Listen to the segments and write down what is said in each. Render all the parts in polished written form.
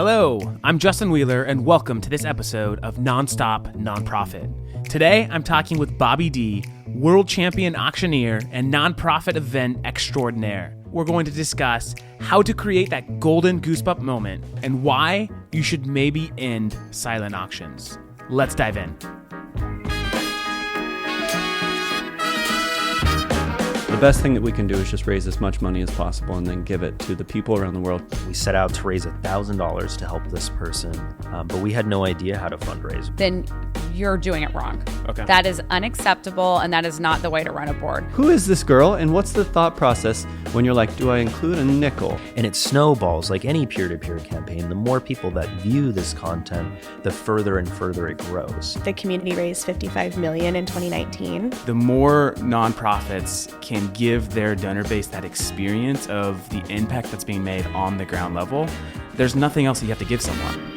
Hello, I'm Justin Wheeler, and welcome to this episode of Nonstop Nonprofit. Today, I'm talking with Bobby D, world champion auctioneer and nonprofit event extraordinaire. We're going to discuss how to create that golden goosebump moment and why you should maybe end silent auctions. Let's dive in. The best thing that we can do is just raise as much money as possible and then give it to the people around the world. We set out to raise $1,000 to help this person, but we had no idea how to fundraise. Then you're doing it wrong. Okay. That is unacceptable, and that is not the way to run a board. Who is this girl, and what's the thought process when you're like, do I include a nickel? And it snowballs like any peer-to-peer campaign. The more people that view this content, the further and further it grows. The community raised $55 million in 2019. The more nonprofits can give their donor base that experience of the impact that's being made on the ground level, there's nothing else that you have to give someone.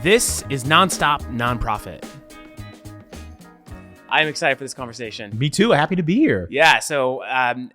This is Nonstop Nonprofit. I'm excited for this conversation. Me too. Happy to be here. Yeah, so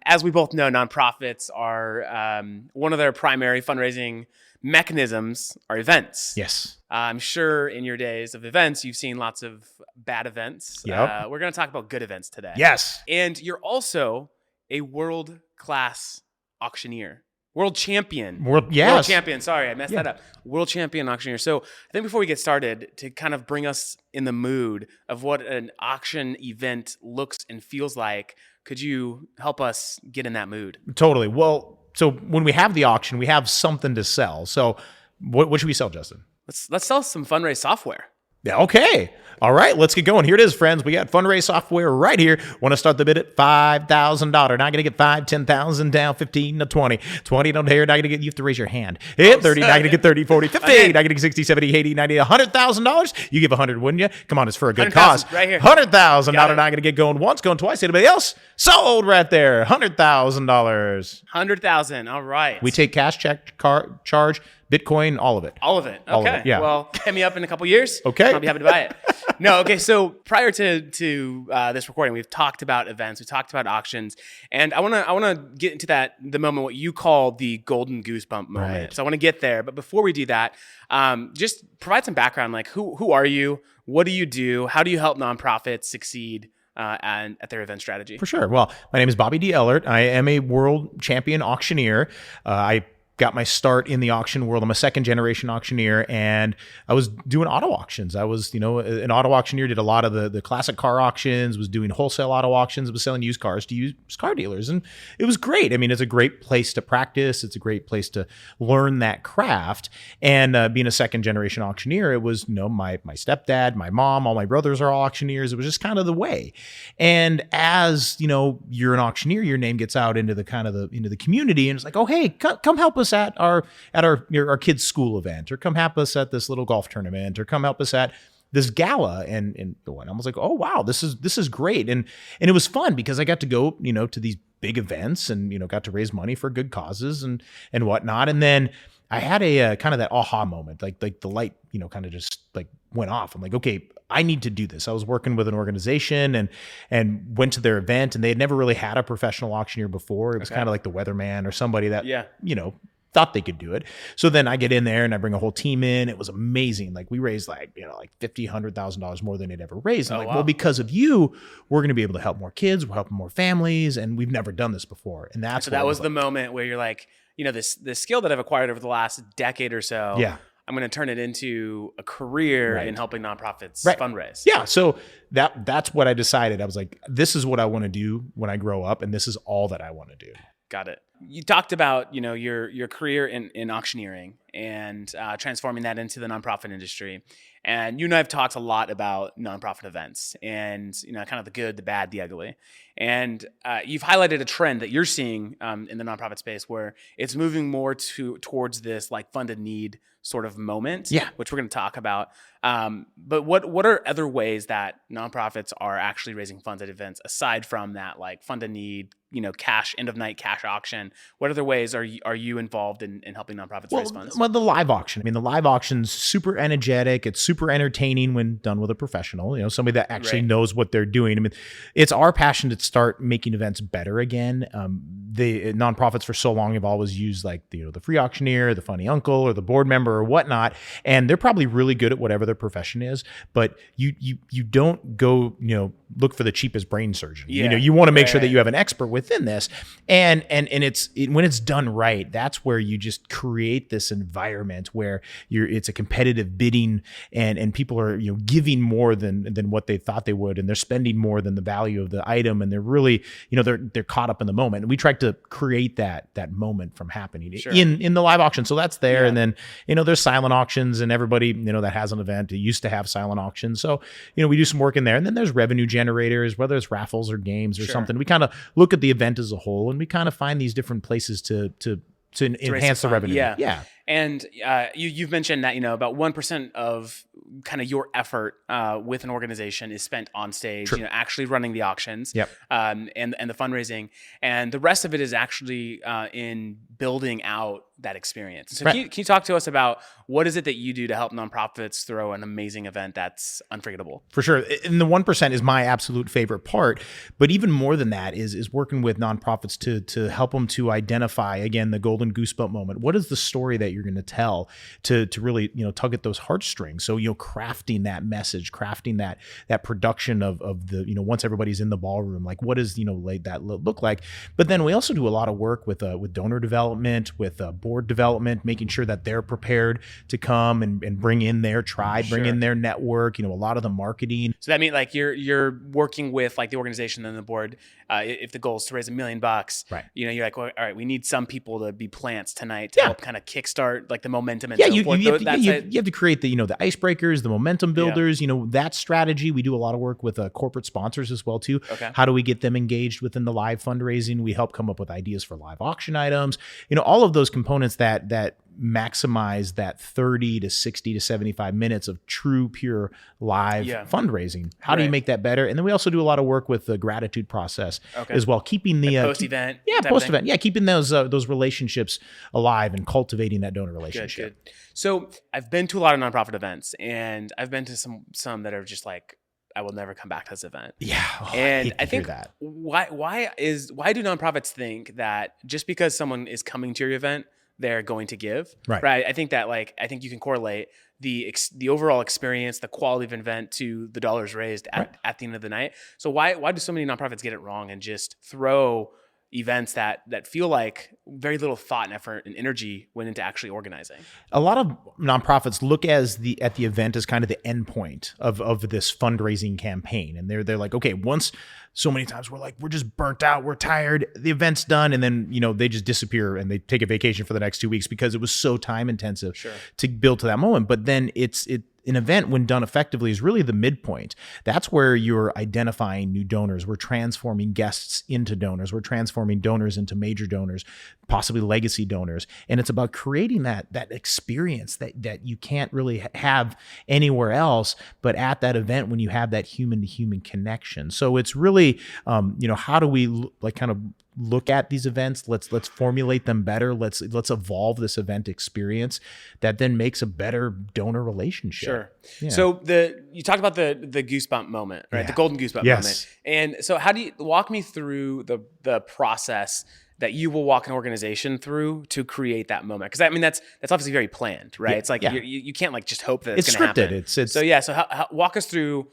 as we both know, nonprofits are one of their primary fundraising mechanisms are events. Yes. I'm sure in your days of events, you've seen lots of bad events. Yep. We're going to talk about good events today. Yes. And you're also a world-class auctioneer. World champion. World champion. Sorry, I messed that up. World champion auctioneer. So I think before we get started, to kind of bring us in the mood of what an auction event looks and feels like, could you help us get in that mood? Totally. Well, so when we have the auction, we have something to sell. So what should we sell, Justin? Let's sell some fundraise software. Yeah. Okay. All right. Let's get going. Here it is, friends. We got fundraise software right here. Want to start the bid at $5,000. Not going to get 5, 10,000 down, 15 to 20. 20 don't dare. Not going to get, you have to raise your hand. Hit 30. Not going to get 30, 40, 50. Not going to get 60, 70, 80, 90, $100,000. You give 100, wouldn't you? Come on. It's for a good cause. Right here. $100,000. Not going to get going once, going twice. Anybody else? Sold right there. $100,000. $100,000. All right. We take cash, check, charge, Bitcoin, all of it. All of it. Okay. All of it, yeah. Well, hit me up in a couple years. Okay. I'll be happy to buy it. No. Okay. So prior to this recording, we've talked about events. We talked about auctions, and I want to get into the moment what you call the golden goosebump moment. Right. So I want to get there, but before we do that, just provide some background. Like who are you? What do you do? How do you help nonprofits succeed? And at their event strategy? For sure. Well, my name is Bobby D. Ehlert. I am a world champion auctioneer. I got my start in the auction world. I'm a second generation auctioneer, and I was doing auto auctions. I was, an auto auctioneer, did a lot of the classic car auctions, was doing wholesale auto auctions, was selling used cars to used car dealers. And it was great. I mean, it's a great place to practice. It's a great place to learn that craft. And being a second generation auctioneer, it was, my stepdad, my mom, all my brothers are all auctioneers. It was just kind of the way. And as, you're an auctioneer, your name gets out into the community, and it's like, oh, hey, come help us at our kids' school event, or come help us at this little golf tournament, or come help us at this gala. And the one I was like, oh wow, this is great. And it was fun because I got to go, to these big events and, got to raise money for good causes and whatnot. And then I had a kind of that aha moment, like the light, kind of just like went off. I'm like, okay, I need to do this. I was working with an organization and went to their event, and they had never really had a professional auctioneer before. It was kind of like the weatherman or somebody that, thought they could do it. So then I get in there and I bring a whole team in. It was amazing. Like we raised like $50,000, $100,000 more than they'd ever raised. I'm well, because of you, we're going to be able to help more kids. We're helping more families, and we've never done this before. And that's so that was the moment where you're like, this skill that I've acquired over the last decade or so. Yeah. I'm going to turn it into a career in helping nonprofits fundraise. Yeah. So that's what I decided. I was like, this is what I want to do when I grow up, and this is all that I want to do. Got it. You talked about, your career in auctioneering and transforming that into the nonprofit industry. And you and I have talked a lot about nonprofit events and, kind of the good, the bad, the ugly. And you've highlighted a trend that you're seeing in the nonprofit space where it's moving more towards this like funded need sort of moment, which we're going to talk about. But what are other ways that nonprofits are actually raising funds at events aside from that like funded need, cash, end of night cash auction? can. What other ways are you involved in helping nonprofits raise funds? Well, the live auction. I mean, the live auction's super energetic. It's super entertaining when done with a professional, somebody that actually knows what they're doing. I mean, it's our passion to start making events better again. The nonprofits for so long have always used like the free auctioneer, the funny uncle, or the board member or whatnot, and they're probably really good at whatever their profession is. But you don't go look for the cheapest brain surgeon. You want to make sure that you have an expert within this, and it's when it's done right, that's where you just create this environment where it's a competitive bidding, and people are giving more than what they thought they would, and they're spending more than the value of the item, and they're really they're caught up in the moment. And we try to create that moment from happening in the live auction. So that's there, and then there's silent auctions, and everybody that has an event used to have silent auctions. So we do some work in there, and then there's revenue generators, whether it's raffles or games or something. We kind of look at the event as a whole, and we kind of find these different places to enhance the revenue. Yeah. And you've mentioned that about 1% of kind of your effort with an organization is spent on stage, actually running the auctions, and the fundraising, and the rest of it is actually in building out that experience. So can you talk to us about what is it that you do to help nonprofits throw an amazing event that's unforgettable? For sure. And the 1% is my absolute favorite part. But even more than that is working with nonprofits to help them to identify, again, the golden goosebump moment. What is the story that you're going to tell to really, tug at those heartstrings? So, crafting that message, crafting that production of the, once everybody's in the ballroom, like what does, that look like? But then we also do a lot of work with donor development, with board development, making sure that they're prepared to come and bring in their tribe, bring in their network, a lot of the marketing. So that means like you're working with like the organization and the board. If the goal is to raise $1 million, you're like, well, all right, we need some people to be plants tonight to help kind of kickstart like the momentum. And you have to create the icebreakers, the momentum builders, that strategy. We do a lot of work with corporate sponsors as well too. Okay. How do we get them engaged within the live fundraising? We help come up with ideas for live auction items, all of those components that maximize that 30 to 60 to 75 minutes of true, pure live fundraising. How do you make that better? And then we also do a lot of work with the gratitude process as well, keeping the post-event. Post-event. Keeping those relationships alive and cultivating that donor relationship. Good. So I've been to a lot of nonprofit events, and I've been to some that are just like, I will never come back to this event. Yeah. And I think that. why do nonprofits think that just because someone is coming to your event, they're going to give? Right. I think you can correlate the overall experience, the quality of an event to the dollars raised at the end of the night. So why do so many nonprofits get it wrong and just throw events that feel like very little thought and effort and energy went into actually organizing? A lot of nonprofits look at the event as kind of the end point of this fundraising campaign. And they're like, okay, once so many times we're just burnt out, we're tired, the event's done. And then, they just disappear and they take a vacation for the next 2 weeks because it was so time intensive to build to that moment. But then an event, when done effectively, is really the midpoint. That's where you're identifying new donors. We're transforming guests into donors. We're transforming donors into major donors, possibly legacy donors. And it's about creating that experience that you can't really have anywhere else, but at that event when you have that human to human connection. So it's really, how do we kind of look at these events? Let's formulate them better. Let's evolve this event experience that then makes a better donor relationship. Sure. Yeah. So you talked about the goosebump moment, right? Yeah. The golden goosebump moment. And so how do you walk me through the process that you will walk an organization through to create that moment? Because I mean, that's obviously very planned, right? It's like you can't like just hope that it's going to happen. It's scripted. So how walk us through,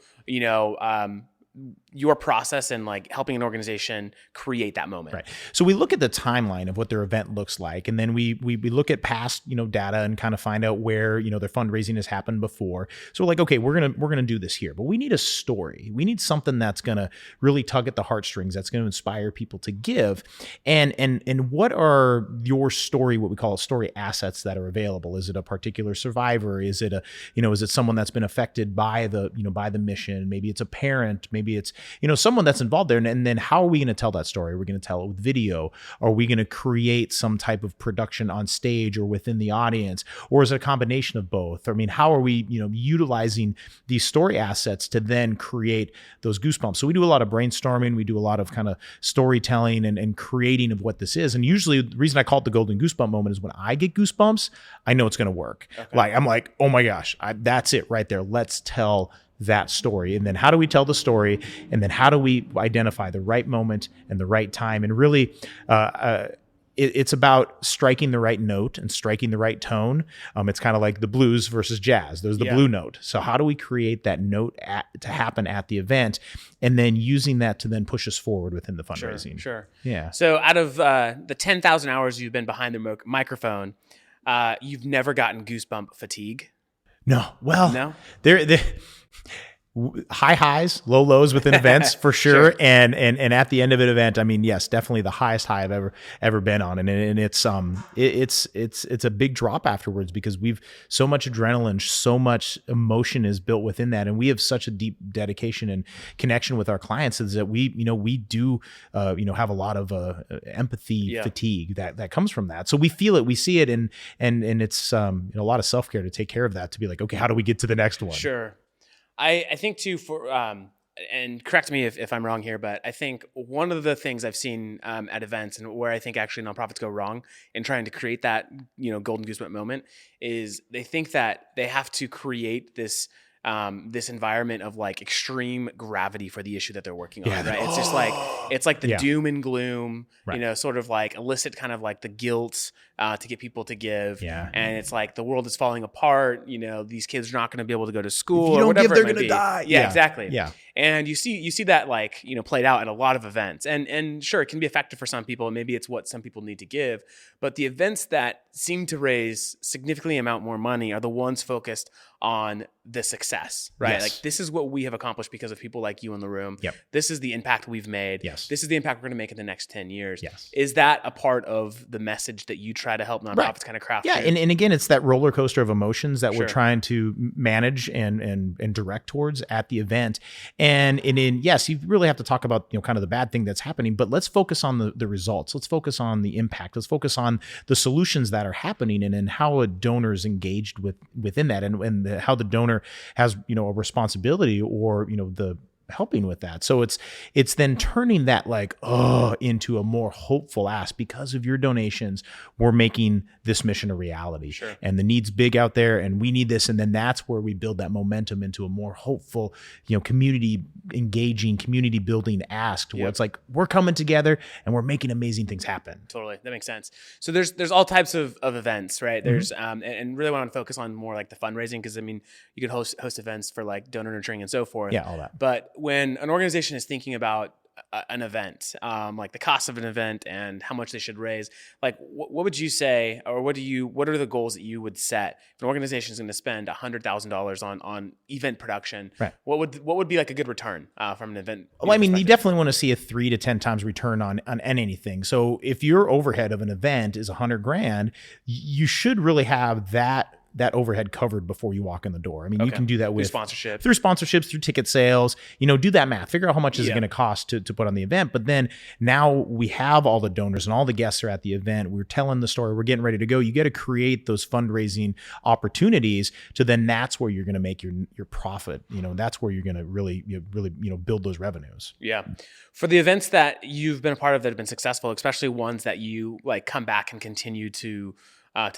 your process and like helping an organization create that moment. Right. So we look at the timeline of what their event looks like. And then we look at past, data and kind of find out where, their fundraising has happened before. So we're like, okay, we're going to do this here, but we need a story. We need something that's going to really tug at the heartstrings, that's going to inspire people to give. And what are your story, what we call story assets that are available? Is it a particular survivor? Is it is it someone that's been affected by the mission? Maybe it's a parent, maybe it's someone that's involved there. And then how are we going to tell that story? Are we going to tell it with video? Are we going to create some type of production on stage or within the audience? Or is it a combination of both? I mean, how are we, utilizing these story assets to then create those goosebumps? So we do a lot of brainstorming. We do a lot of kind of storytelling and creating of what this is. And usually the reason I call it the golden goosebump moment is when I get goosebumps, I know it's going to work. Okay. Like, I'm like, oh my gosh, that's it right there. Let's tell that story. And then how do we tell the story? And then how do we identify the right moment and the right time? And really, it's about striking the right note and striking the right tone. It's kind of like the blues versus jazz. There's the blue note. So how do we create that note to happen at the event, and then using that to then push us forward within the fundraising? Sure. Yeah. So out of the 10,000 hours you've been behind the microphone, you've never gotten goosebump fatigue? No. Well, no. There high highs, low lows within events for sure. And at the end of an event, I mean, yes, definitely the highest high I've ever been on. And it's a big drop afterwards, because we've so much adrenaline, so much emotion is built within that. And we have such a deep dedication and connection with our clients, is that we do have a lot of empathy fatigue that comes from that. So we feel it, we see it, and it's a lot of self-care to take care of that, to be like, okay, how do we get to the next one? Sure. I think too, and correct me if I'm wrong here, but I think one of the things I've seen at events, and where I think actually nonprofits go wrong in trying to create that golden goosebump moment, is they think that they have to create this environment of like extreme gravity for the issue that they're working on. Right? It's just like, it's like the doom and gloom, right. Sort of like elicit kind of like the guilt to get people to give. Yeah. And it's like the world is falling apart. These kids are not going to be able to go to school. If you or don't whatever give, they're going to die. Yeah, exactly. Yeah. And you see that like, played out at a lot of events, and sure, it can be effective for some people. Maybe it's what some people need to give, but the events that seem to raise significantly amount more money are the ones focused on the success, right? Yes. Like, this is what we have accomplished because of people like you in the room. Yep. This is the impact we've made. Yes. This is the impact we're going to make in the next 10 years. Yes. Is that a part of the message that you try to help nonprofits kind of craft? Yeah. through? And again, it's that roller coaster of emotions that we're Sure. trying to manage and direct towards at the event. And yes, you really have to talk about, kind of the bad thing that's happening, but let's focus on the results. Let's focus on the impact. Let's focus on the solutions that are happening, and how a donor is engaged within that, and how the donor has, a responsibility, or, the helping with that. So it's then turning that like, into a more hopeful ask. Because of your donations, we're making this mission a reality. Sure. And the need's big out there, and we need this. And then that's where we build that momentum into a more hopeful, community engaging, community building ask, to where it's like, we're coming together and we're making amazing things happen. Totally. That makes sense. So there's all types of events, right? There's, and really want to focus on more like the fundraising, because you could host events for like donor nurturing and so forth. Yeah, all that. But when an organization is thinking about an event, like the cost of an event and how much they should raise, like what would you say, or what are the goals that you would set if an organization is going to spend $100,000 on event production? Right. What would be like a good return from an event? Well, I mean, you definitely want to see a 3 to 10 times return on anything. So if your overhead of an event is $100,000, you should really have that overhead covered before you walk in the door. I mean, you can do that with through sponsorships, through ticket sales, do that math, figure out how much is it going to cost to put on the event. But then now we have all the donors and all the guests are at the event. We're telling the story. We're getting ready to go. You got to create those fundraising opportunities to then that's where you're going to make your profit. That's where you're going to really build those revenues. Yeah. For the events that you've been a part of that have been successful, especially ones that you like come back and continue to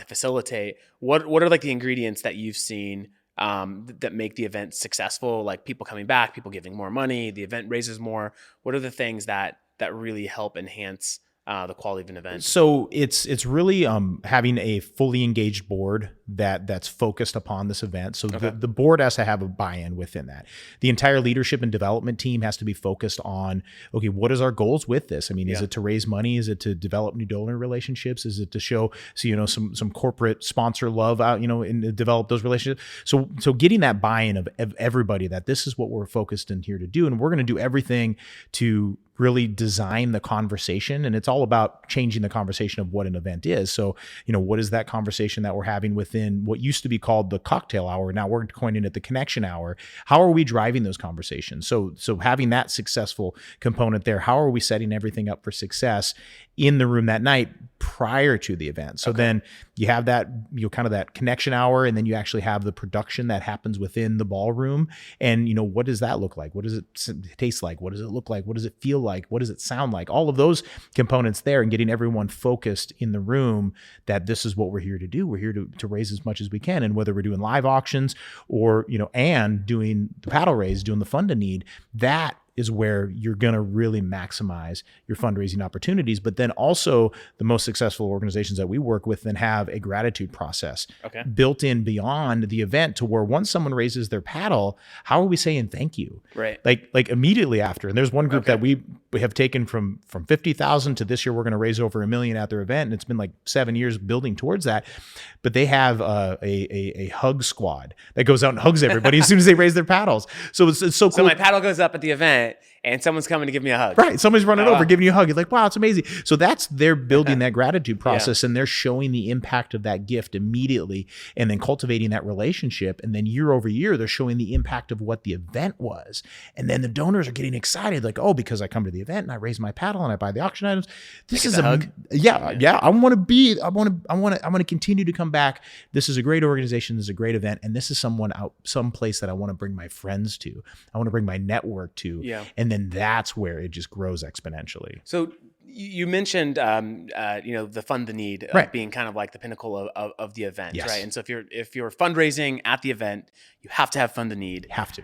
facilitate, what are like the ingredients that you've seen that make the event successful? Like people coming back, people giving more money, the event raises more. What are the things that really help enhance the quality of an event? So it's really having a fully engaged board that's focused upon this event. So the board has to have a buy-in within that. The entire leadership and development team has to be focused on, okay, what is our goals with this? I mean, is it to raise money? Is it to develop new donor relationships? Is it to show some corporate sponsor love out, and develop those relationships? So getting that buy-in of everybody that this is what we're focused in here to do, and we're going to do everything to really design the conversation. And it's all about changing the conversation of what an event is. So, what is that conversation that we're having within what used to be called the cocktail hour? Now we're coining it the connection hour. How are we driving those conversations? So having that successful component there, how are we setting everything up for success in the room that night prior to the event? So then you have that, kind of that connection hour, and then you actually have the production that happens within the ballroom. And, what does that look like? What does it taste like? What does it look like? What does it feel like? What does it sound like? All of those components there, and getting everyone focused in the room that this is what we're here to do. We're here to raise as much as we can. And whether we're doing live auctions or, and doing the paddle raise, doing the fund to need, that is where you're going to really maximize your fundraising opportunities. But then also the most successful organizations that we work with then have a gratitude process built in beyond the event, to where once someone raises their paddle, how are we saying thank you? Right. Like immediately after. And there's one group that we have taken from 50,000 to this year, we're going to raise over $1 million at their event. And it's been like 7 years building towards that. But they have a hug squad that goes out and hugs everybody as soon as they raise their paddles. So it's so cool. So my paddle goes up at the event, and someone's coming to give me a hug. Right. Somebody's running over, giving you a hug. You're like, wow, it's amazing. So they're building that gratitude process, and they're showing the impact of that gift immediately, and then cultivating that relationship. And then year over year, they're showing the impact of what the event was. And then the donors are getting excited, like, oh, because I come to the event and I raise my paddle and I buy the auction items. This is a hug. Yeah. I want to continue to come back. This is a great organization. This is a great event. And this is some place that I want to bring my friends to. I want to bring my network to. Yeah. And then that's where it just grows exponentially. So you mentioned, the fund the need being kind of like the pinnacle of the event, Yes. right? And so if you're fundraising at the event, you have to have fund the need. Have to.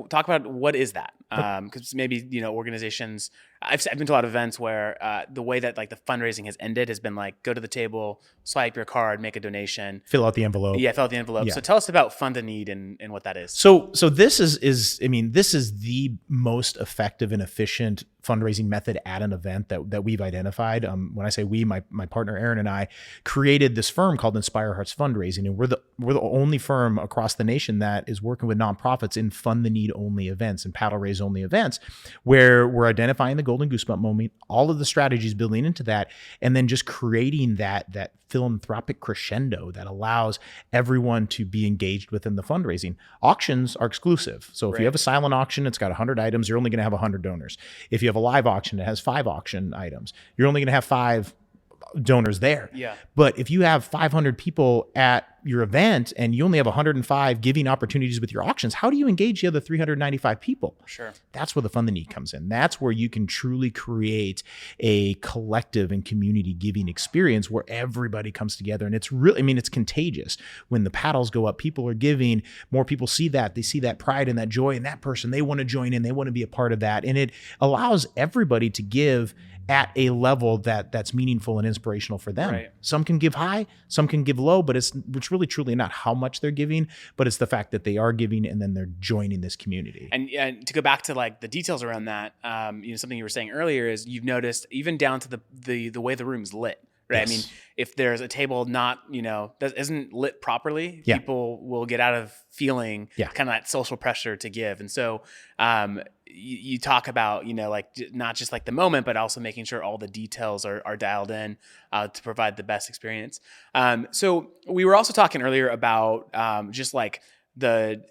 Talk about what is that? Because maybe organizations. I've been to a lot of events where the way that like the fundraising has ended has been like, go to the table, swipe your card, make a donation, Fill out the envelope. Yeah, fill out the envelope. Yeah. So tell us about fund the need and what that is. So this is this is the most effective and efficient fundraising method at an event that we've identified. When I say we, my partner Aaron and I created this firm called Inspire Hearts Fundraising, and we're the only firm across the nation that is working with nonprofits in fund the need only events and paddle raise only events, where we're identifying the golden goosebump moment, all of the strategies building into that, and then just creating that philanthropic crescendo that allows everyone to be engaged within the fundraising. Auctions are exclusive. So if you have a silent auction, it's got 100 items, you're only going to have 100 donors. If you have a live auction, it has 5 auction items, you're only going to have 5 donors there. Yeah. But if you have 500 people at your event and you only have 105 giving opportunities with your auctions, how do you engage the other 395 people? Sure. That's where the fund the need comes in. That's where you can truly create a collective and community giving experience where everybody comes together. And it's really, it's contagious. When the paddles go up, people are giving, more people see that, they see that pride and that joy in that person. They want to join in, they want to be a part of that. And it allows everybody to give at a level that's meaningful and inspirational for them. Right. Some can give high, some can give low, but it's really truly not how much they're giving, but it's the fact that they are giving and then they're joining this community. And to go back to like the details around that, something you were saying earlier is you've noticed even down to the way the room's lit. Right. Yes. If there's a table not, that isn't lit properly, people will get out of feeling kind of that social pressure to give. And so you talk about, not just like the moment, but also making sure all the details are dialed in to provide the best experience. So we were also talking earlier about just like the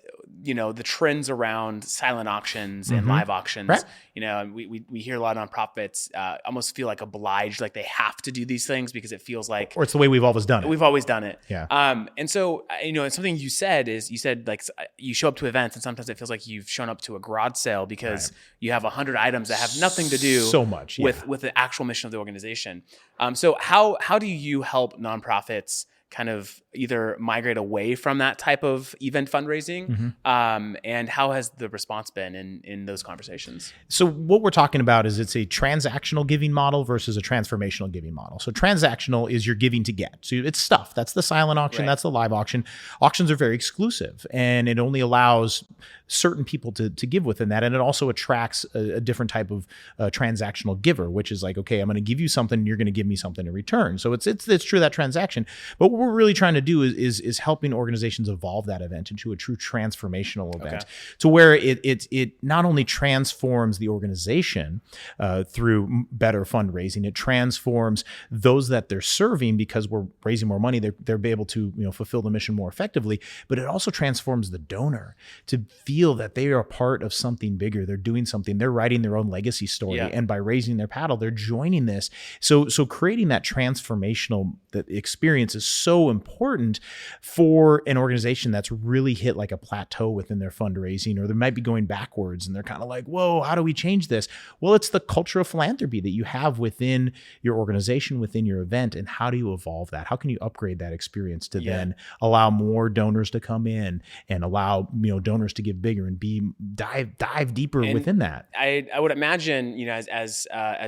trends around silent auctions and live auctions. Right. And we hear a lot of nonprofits almost feel like obliged, like they have to do these things because it feels like, or it's the way we've always done it. We've always done it. Yeah. And so, something you said like you show up to events and sometimes it feels like you've shown up to a garage sale because you have 100 items that have nothing to do so much with the actual mission of the organization. So how do you help nonprofits kind of either migrate away from that type of event fundraising? And how has the response been in those conversations? So what we're talking about is it's a transactional giving model versus a transformational giving model. So transactional is you're giving to get. So it's stuff. That's the silent auction. Right. That's the live auction. Auctions are very exclusive and it only allows certain people to give within that. And it also attracts a different type of transactional giver, which is like, okay, I'm going to give you something and you're going to give me something in return. So it's true that transaction. But what we're really trying to do is helping organizations evolve that event into a true transformational event, to where it not only transforms the organization through better fundraising, it transforms those that they're serving because we're raising more money. They're able to fulfill the mission more effectively, but it also transforms the donor to feel that they are a part of something bigger. They're doing something. They're writing their own legacy story, and by raising their paddle, they're joining this. So creating that transformational experience is so important for an organization that's really hit like a plateau within their fundraising, or they might be going backwards and they're kind of like, whoa, how do we change this? Well, it's the culture of philanthropy that you have within your organization, within your event, and how do you evolve that? How can you upgrade that experience to then allow more donors to come in and allow donors to give bigger and dive deeper within that? I would imagine, as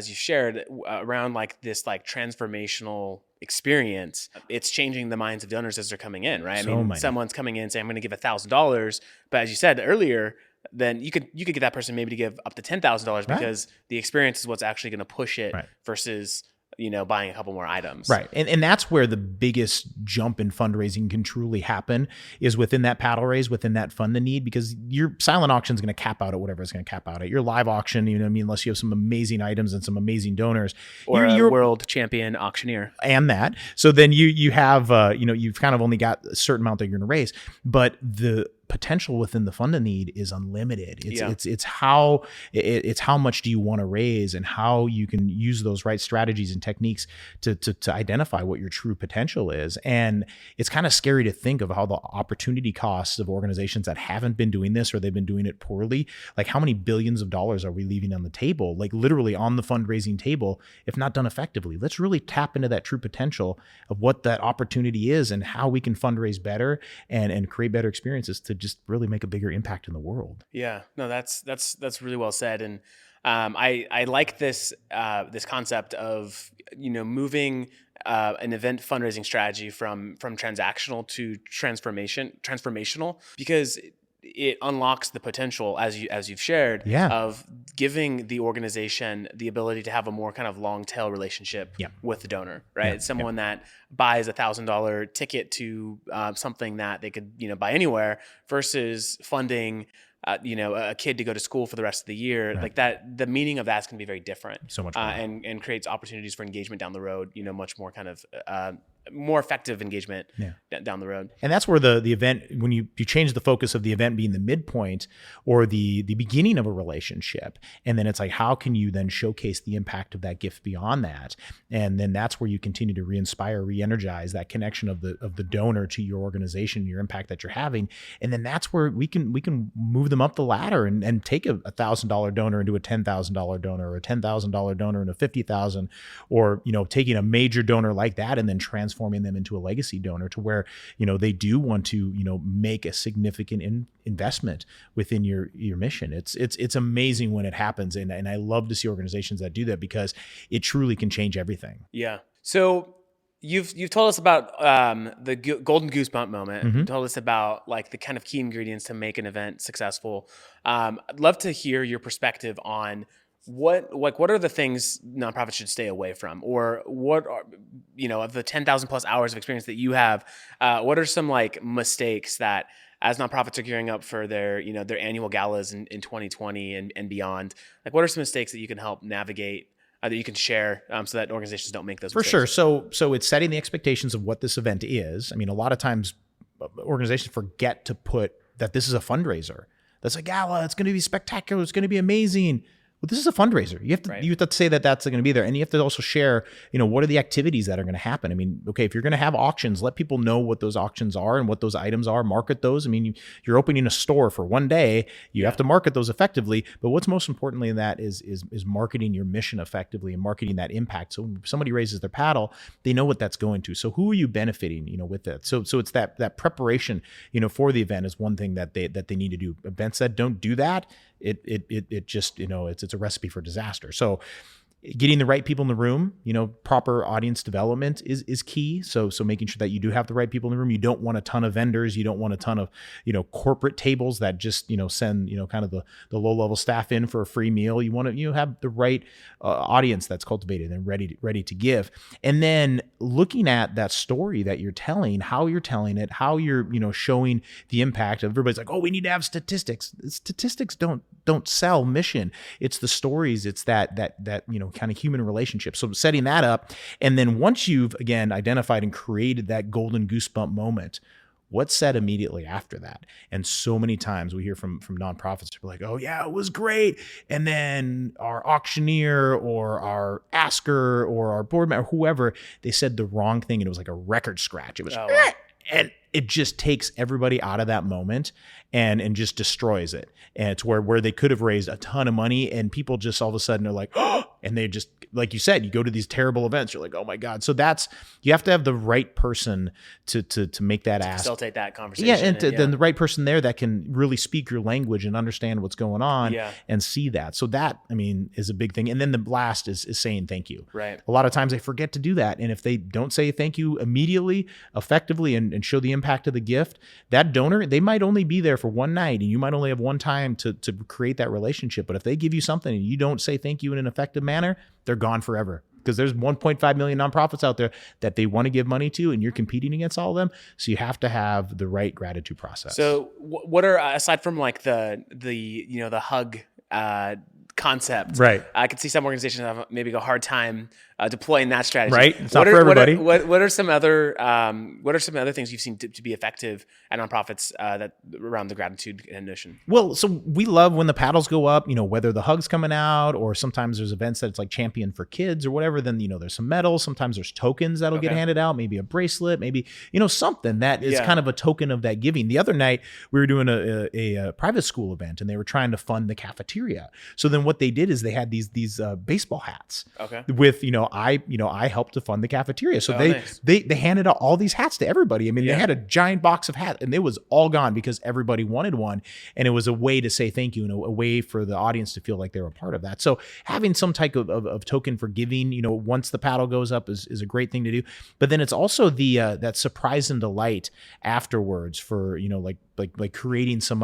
you shared around like this like transformational experience, it's changing the minds of donors as they're coming in, right? Someone's coming in saying, I'm going to give $1,000, but as you said earlier, then you could get that person maybe to give up to $10,000 because the experience is what's actually going to push it versus buying a couple more items. Right. And that's where the biggest jump in fundraising can truly happen, is within that paddle raise, within that fund the need, because your silent auction is going to cap out at whatever it's going to cap out at. Your live auction, unless you have some amazing items and some amazing donors. Or you're a world champion auctioneer. And that. So then you have, you've kind of only got a certain amount that you're going to raise, but the potential within the fund of need is unlimited. It's how much do you want to raise, and how you can use those right strategies and techniques to identify what your true potential is. And it's kind of scary to think of how the opportunity costs of organizations that haven't been doing this, or they've been doing it poorly, like how many billions of dollars are we leaving on the table, like literally on the fundraising table, if not done effectively. Let's really tap into that true potential of what that opportunity is and how we can fundraise better and create better experiences to just really make a bigger impact in the world. Yeah, no, that's really well said. And I like this concept of moving an event fundraising strategy from transactional to transformational, because it unlocks the potential, as you've shared, of giving the organization the ability to have a more kind of long tail relationship with the donor, right? It's someone that buys $1,000 ticket to something that they could buy anywhere, versus funding a kid to go to school for the rest of the year. Like that, the meaning of that's going to be very different. So much more. And creates opportunities for engagement down the road. Much more kind of more effective engagement down the road. And that's where the event, when you change the focus of the event being the midpoint or the beginning of a relationship, and then it's like, how can you then showcase the impact of that gift beyond that? And then that's where you continue to re-inspire, re-energize that connection of the donor to your organization, your impact that you're having. And then that's where we can move them up the ladder and take a $1,000 donor into a $10,000 donor, or a $10,000 donor into $50,000, or taking a major donor like that and then transforming them into a legacy donor, to where they do want to make a significant investment within your mission. It's amazing when it happens, and I love to see organizations that do that, because it truly can change everything. Yeah. So you've told us about the golden goosebump moment. You told us about like the kind of key ingredients to make an event successful. I'd love to hear your perspective on what are the things nonprofits should stay away from, or what are, of the 10,000 plus hours of experience that you have, what are some like mistakes that, as nonprofits are gearing up for their annual galas in 2020 and beyond, like what are some mistakes that you can help navigate, that you can share, so that organizations don't make those mistakes? For sure. So it's setting the expectations of what this event is. I mean, a lot of times organizations forget to put that this is a fundraiser. That's a gala. It's going to be spectacular. It's going to be amazing. Well, this is a fundraiser. You have to say that that's going to be there. And you have to also share, what are the activities that are going to happen? I mean, okay, if you're going to have auctions, let people know what those auctions are and what those items are, market those. I mean, you're opening a store for one day, you have to market those effectively. But what's most importantly in that is marketing your mission effectively and marketing that impact. So when somebody raises their paddle, they know what that's going to. So who are you benefiting, with that? So it's that preparation, for the event is one thing that they need to do. Events that don't do that, it just, it's a recipe for disaster. So Getting the right people in the room, proper audience development is key. So making sure that you do have the right people in the room. You don't want a ton of vendors. You don't want a ton of, corporate tables that just, send, kind of the low level staff in for a free meal. You want to, have the right audience that's cultivated and ready to give. And then looking at that story that you're telling, how you're telling it, how you're, showing the impact. Everybody's like, oh, we need to have statistics. Statistics don't sell mission. It's the stories. It's that kind of human relationship. So setting that up. And then once you've, again, identified and created that golden goosebump moment, what's said immediately after that? And so many times we hear from nonprofits who are like, oh yeah, it was great. And then our auctioneer or our asker or our board member, whoever, they said the wrong thing. And it was like a record scratch. It was, and it just takes everybody out of that moment and just destroys it. And it's where they could have raised a ton of money and people just all of a sudden are like, oh, and they just, like you said, you go to these terrible events, you're like, oh my God. So you have to have the right person to make that ask. Facilitate that conversation. Yeah. And then the right person there that can really speak your language and understand what's going on and see that. So that, is a big thing. And then the last is saying thank you. Right. A lot of times they forget to do that. And if they don't say thank you immediately, effectively, and show the impact of the gift, that donor, they might only be there for one night and you might only have one time to create that relationship. But if they give you something and you don't say thank you in an effective manner, they're gone forever. Because there's 1.5 million nonprofits out there that they want to give money to, and you're competing against all of them. So you have to have the right gratitude process. So what are, aside from like the hug concept, right? I could see some organizations have maybe a hard time deploying that strategy. Right, it's not for everybody. What are some other things you've seen to be effective at nonprofits that around the gratitude notion? Well, so we love when the paddles go up. Whether the hug's coming out, or sometimes there's events that it's like champion for kids or whatever. Then there's some medals. Sometimes there's tokens that'll get handed out. Maybe a bracelet. Maybe something that is kind of a token of that giving. The other night we were doing a private school event, and they were trying to fund the cafeteria. So then what they did is they had these baseball hats. Okay. With I helped to fund the cafeteria. So they handed out all these hats to everybody. They had a giant box of hats and it was all gone because everybody wanted one. And it was a way to say thank you and a way for the audience to feel like they were a part of that. So having some type of token for giving, once the paddle goes up is a great thing to do. But then it's also that surprise and delight afterwards for, like creating some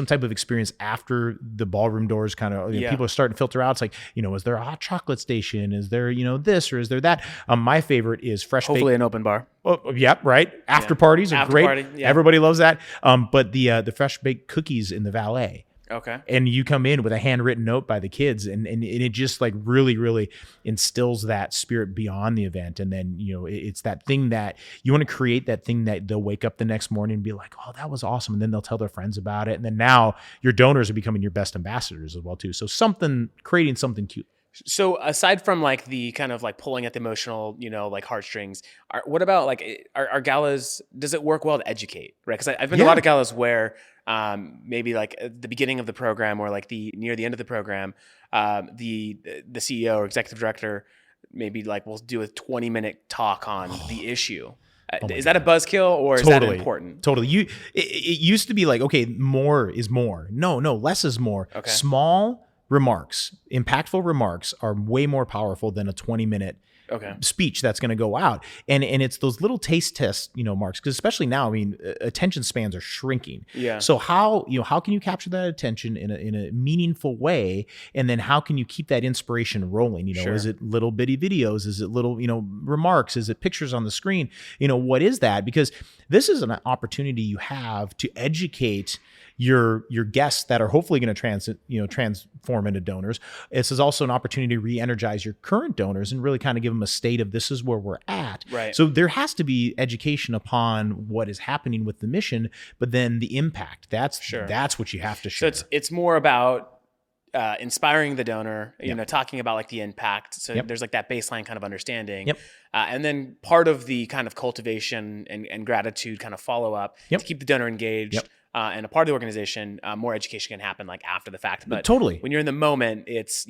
type of experience after the ballroom doors kind of, people are starting to filter out. It's like, is there a hot chocolate station? Is there, this, or is there that? My favorite is fresh baked. Hopefully an open bar. Oh, yep, right. After parties are great. Party, yeah. Everybody loves that. But the fresh baked cookies in the valet. Okay. And you come in with a handwritten note by the kids and it just like really, really instills that spirit beyond the event. And then, it's that thing that you want to create, that thing that they'll wake up the next morning and be like, oh, that was awesome. And then they'll tell their friends about it. And then now your donors are becoming your best ambassadors as well too. So creating something cute. So aside from like the kind of like pulling at the emotional, like heartstrings, what about like our galas? Does it work well to educate? Right? Because I've been to a lot of galas where maybe like at the beginning of the program or like near the end of the program, the CEO or executive director maybe like will do a 20-minute talk on the issue. Is that a buzzkill or is that important? Totally. It used to be like, okay, more is more. No, less is more. Okay. Small remarks, impactful remarks are way more powerful than a 20-minute speech that's going to go out. And it's those little taste test, marks, because especially now, attention spans are shrinking. Yeah. So how can you capture that attention in a meaningful way? And then how can you keep that inspiration rolling? Is it little bitty videos? Is it little, remarks? Is it pictures on the screen? What is that? Because this is an opportunity you have to educate your guests that are hopefully going to transform into donors. This is also an opportunity to re-energize your current donors and really kind of give them a state of this is where we're at. Right. So there has to be education upon what is happening with the mission, but then the impact. That's what you have to share. So it's more about inspiring the donor, talking about like the impact. So there's like that baseline kind of understanding. Yep. And then part of the kind of cultivation and gratitude kind of follow up to keep the donor engaged. Yep. And a part of the organization, more education can happen like after the fact. But totally, when you're in the moment, it's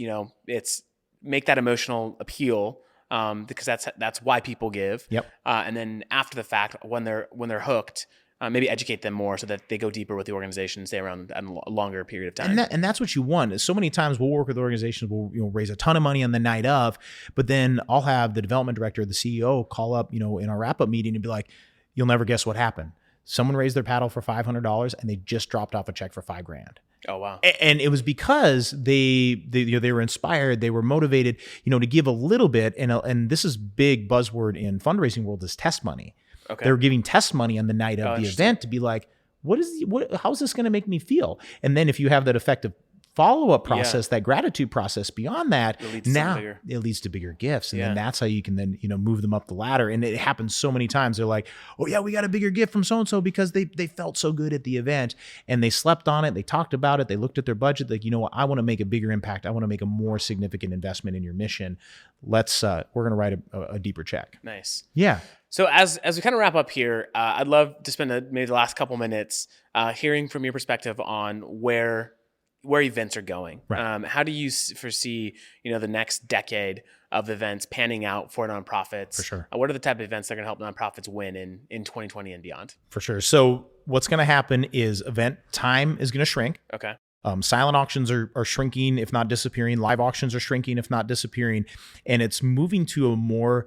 make that emotional appeal because that's why people give. Yep. And then after the fact, when they're hooked, maybe educate them more so that they go deeper with the organization, stay around a longer period of time. And that's what you want. So many times we'll work with organizations, we'll raise a ton of money on the night of, but then I'll have the development director, the CEO call up, in our wrap-up meeting and be like, you'll never guess what happened. Someone raised their paddle for $500 and they just dropped off a check for $5,000. Oh, wow. And it was because they were inspired, they were motivated, to give a little bit. And this is big buzzword in fundraising world is test money. Okay. They were giving test money on the night of the event to be like, how's this going to make me feel? And then if you have that effective follow-up process, that gratitude process beyond that, it leads to bigger gifts. And then that's how you can then, move them up the ladder. And it happens so many times. They're like, oh yeah, we got a bigger gift from so-and-so because they felt so good at the event and they slept on it. They talked about it. They looked at their budget. Like, I want to make a bigger impact. I want to make a more significant investment in your mission. We're going to write a deeper check. Nice. Yeah. So as we kind of wrap up here, I'd love to spend maybe the last couple minutes hearing from your perspective on where events are going. Right. How do you foresee, the next decade of events panning out for nonprofits? For sure. What are the type of events that are going to help nonprofits win in 2020 and beyond? For sure. So what's going to happen is event time is going to shrink. Okay. Silent auctions are shrinking, if not disappearing. Live auctions are shrinking, if not disappearing. And it's moving to a more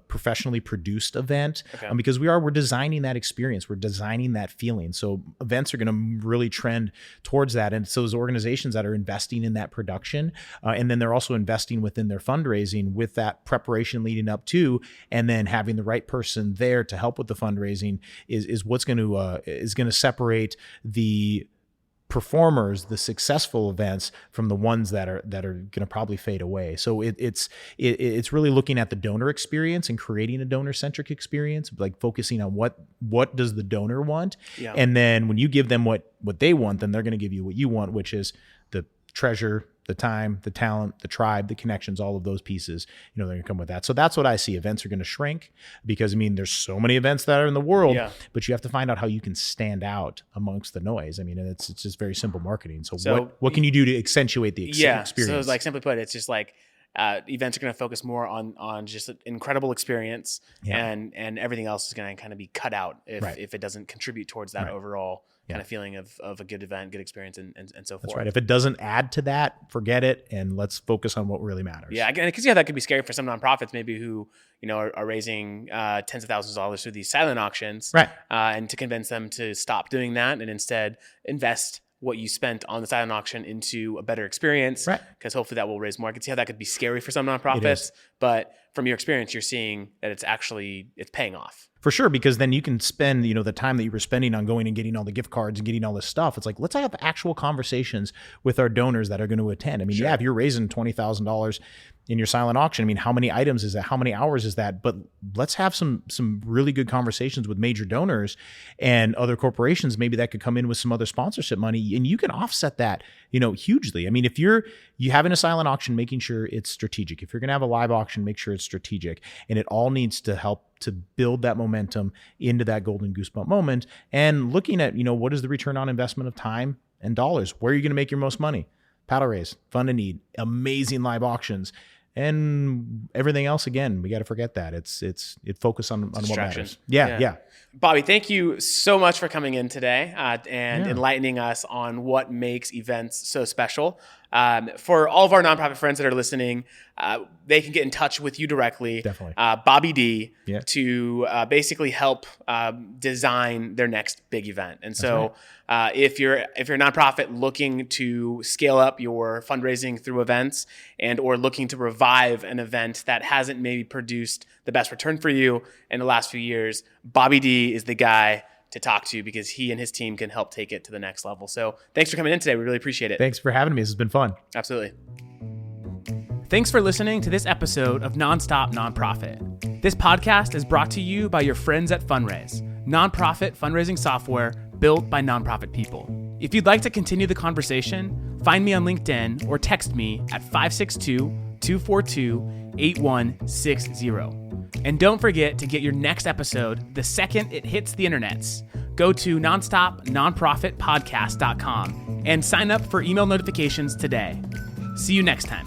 professionally produced event because we're designing that experience. We're designing that feeling. So events are going to really trend towards that. And so those organizations that are investing in that production, and then they're also investing within their fundraising with that preparation leading up to, and then having the right person there to help with the fundraising is what's going to separate the performers, the successful events from the ones that are going to probably fade away. So it's really looking at the donor experience and creating a donor-centric experience, like focusing on what does the donor want. Yeah. And then when you give them what they want, then they're going to give you what you want, which is the treasure, the time, the talent, the tribe, the connections, all of those pieces, they're going to come with that. So that's what I see. Events are going to shrink because, there's so many events that are in the world, but you have to find out how you can stand out amongst the noise. It's just very simple marketing. So what can you do to accentuate the experience? So like simply put, it's just like events are going to focus more on just an incredible experience and everything else is going to kind of be cut out if it doesn't contribute towards that overall kind of feeling of a good event, good experience, and so forth. That's right. If it doesn't add to that, forget it, and let's focus on what really matters. Yeah, because that could be scary for some nonprofits, maybe who are raising tens of thousands of dollars through these silent auctions, right? And to convince them to stop doing that and instead invest what you spent on the silent auction into a better experience, right? Because hopefully that will raise more. I can see how that could be scary for some nonprofits, but from your experience, you're seeing that it's paying off. For sure, because then you can spend, the time that you were spending on going and getting all the gift cards and getting all this stuff. It's like, let's have actual conversations with our donors that are going to attend. If you're raising $20,000 in your silent auction, how many items is that? How many hours is that? But let's have some really good conversations with major donors and other corporations. Maybe that could come in with some other sponsorship money, and you can offset that, hugely. If you having a silent auction, making sure it's strategic. If you're going to have a live auction, make sure it's strategic, and it all needs to help to build that momentum into that golden goosebump moment. And looking at, what is the return on investment of time and dollars? Where are you going to make your most money? Paddle raise, fund a need, amazing live auctions. And everything else, again, we got to forget that. It focus on what matters. Yeah. Bobby, thank you so much for coming in today and enlightening us on what makes events so special. For all of our nonprofit friends that are listening, they can get in touch with you directly. Definitely. Bobby D, to basically help design their next big event. And so if you're a nonprofit looking to scale up your fundraising through events and or looking to revive an event that hasn't maybe produced the best return for you in the last few years, Bobby D is the guy to talk to because he and his team can help take it to the next level. So thanks for coming in today. We really appreciate it. Thanks for having me. This has been fun. Absolutely. Thanks for listening to this episode of Nonstop Nonprofit. This podcast is brought to you by your friends at Fundraise, nonprofit fundraising software built by nonprofit people. If you'd like to continue the conversation, find me on LinkedIn or text me at 562-242-8160. And don't forget to get your next episode the second it hits the internets. Go to nonstopnonprofitpodcast.com and sign up for email notifications today. See you next time.